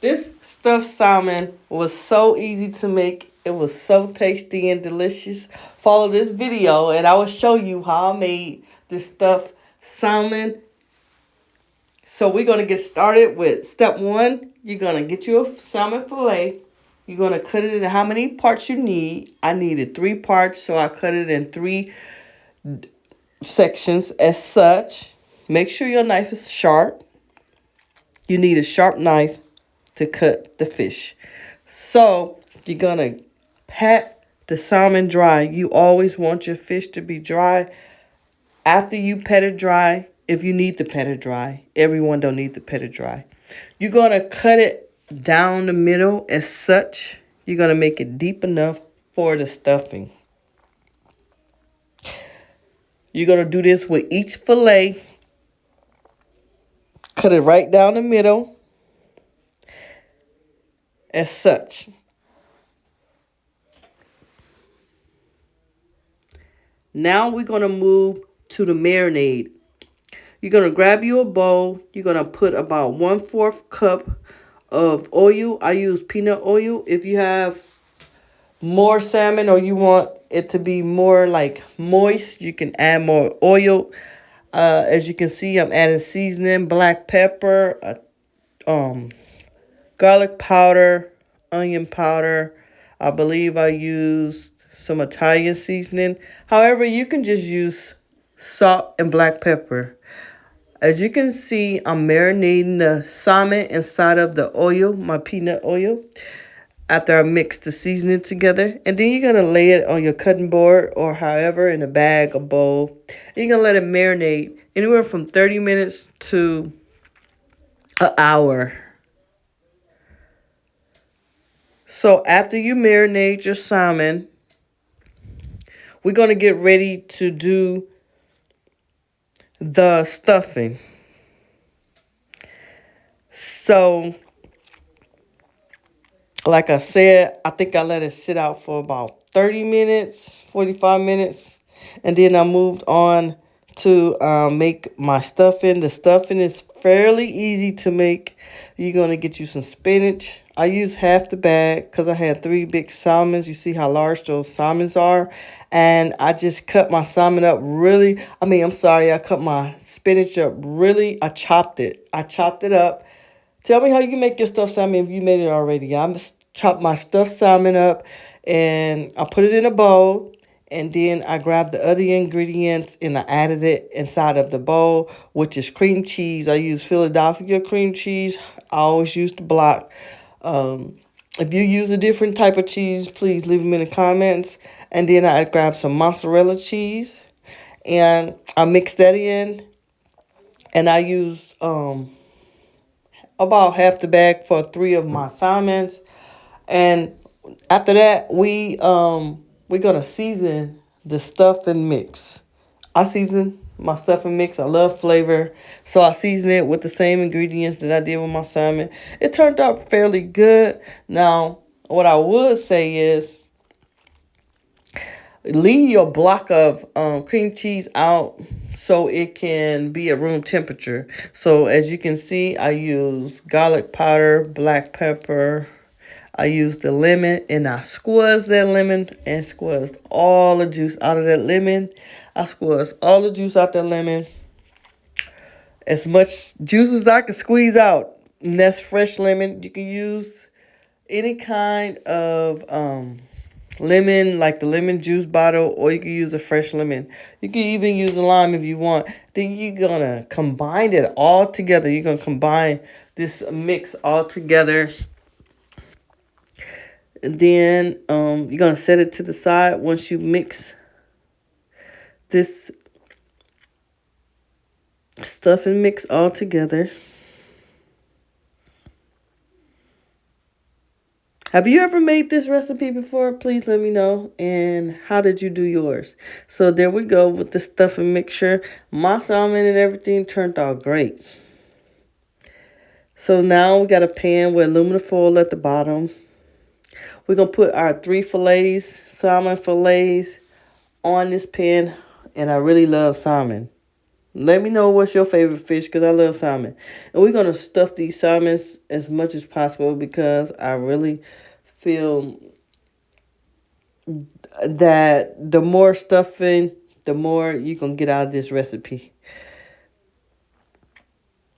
This stuffed salmon was so easy to make. It was so tasty and delicious. Follow this video and I will show you how I made this stuffed salmon. So we're going to get started with step one. You're going to get you a salmon fillet. You're going to cut it in how many parts you need. I needed 3 parts, so I cut it in 3 sections as such. Make sure your knife is sharp. You need a sharp knife to cut the fish. So you're going to pat the salmon dry. You always want your fish to be dry. After you pet it dry, if you need to pet it dry, everyone don't need to pet it dry. You're going to cut it down the middle as such. You're going to make it deep enough for the stuffing. You're going to do this with each fillet. Cut it right down the middle as such. Now we're going to move to the marinade. You're going to grab you a bowl. You're going to put about 1/4 cup of oil. I use peanut oil. If you have more salmon or you want it to be more like moist, you can add more oil. As you can see, I'm adding seasoning, black pepper, garlic powder, onion powder. I believe I used some Italian seasoning. However, you can just use salt and black pepper. As you can see, I'm marinating the salmon inside of the oil, my peanut oil, after I mix the seasoning together. And then you're going to lay it on your cutting board or however in a bag or bowl. And you're going to let it marinate anywhere from 30 minutes to an hour. So after you marinate your salmon, we're going to get ready to do the stuffing. So, like I said, I think I let it sit out for about 30 minutes, 45 minutes. And then I moved on to make my stuffing. The stuffing is fairly easy to make. You're going to get you some spinach. I used half the bag because I had 3 big salmons. You see how large those salmons are. And I just cut my salmon up really. I cut my spinach up really. I chopped it. I chopped it up. Tell me how you make your stuffed salmon if you made it already. I chopped my stuffed salmon up and I put it in a bowl. And then I grabbed the other ingredients and I added it inside of the bowl, which is cream cheese. I use Philadelphia cream cheese. I always use the block. If you use a different type of cheese, please leave them in the comments. And then I grabbed some mozzarella cheese and I mixed that in. And I used about half the bag for 3 of my salmons. And after that, we're gonna season the stuffing mix. I season my stuffing mix. I love flavor, so I season it with the same ingredients that I did with my salmon. It turned out fairly good. Now, what I would say is leave your block of cream cheese out so it can be at room temperature. So as you can see, I use garlic powder, black pepper. I used the lemon and I squeezed that lemon and squeezed all the juice out of that lemon. I squeezed all the juice out that lemon. As much juice as I can squeeze out. And that's fresh lemon. You can use any kind of lemon, like the lemon juice bottle, or you can use a fresh lemon. You can even use a lime if you want. Then you're going to combine it all together. You're going to combine this mix all together. And then you're going to set it to the side once you mix this stuff and mix all together. Have you ever made this recipe before? Please let me know. And how did you do yours? So there we go with the stuffing mixture. My salmon and everything turned out great. So now we got a pan with aluminum foil at the bottom. We're going to put our 3 fillets, salmon fillets, on this pan. And I really love salmon. Let me know what's your favorite fish because I love salmon. And we're going to stuff these salmons as much as possible because I really feel that the more stuffing, the more you can get out of this recipe.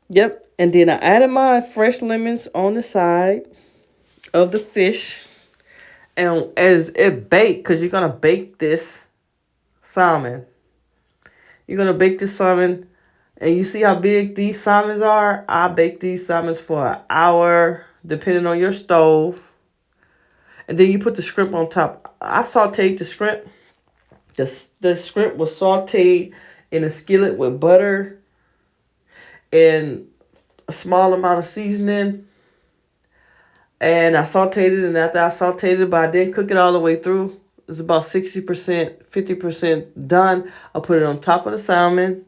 Yep. And then I added my fresh lemons on the side of the fish. And as it baked, because you're going to bake this salmon. You're going to bake this salmon. And you see how big these salmons are? I bake these salmons for an hour, depending on your stove. And then you put the shrimp on top. I sauteed the shrimp. The shrimp was sauteed in a skillet with butter and a small amount of seasoning. And I sauteed it, and after I sauteed it, but I didn't cook it all the way through. It's about 60%, 50% done. I put it on top of the salmon.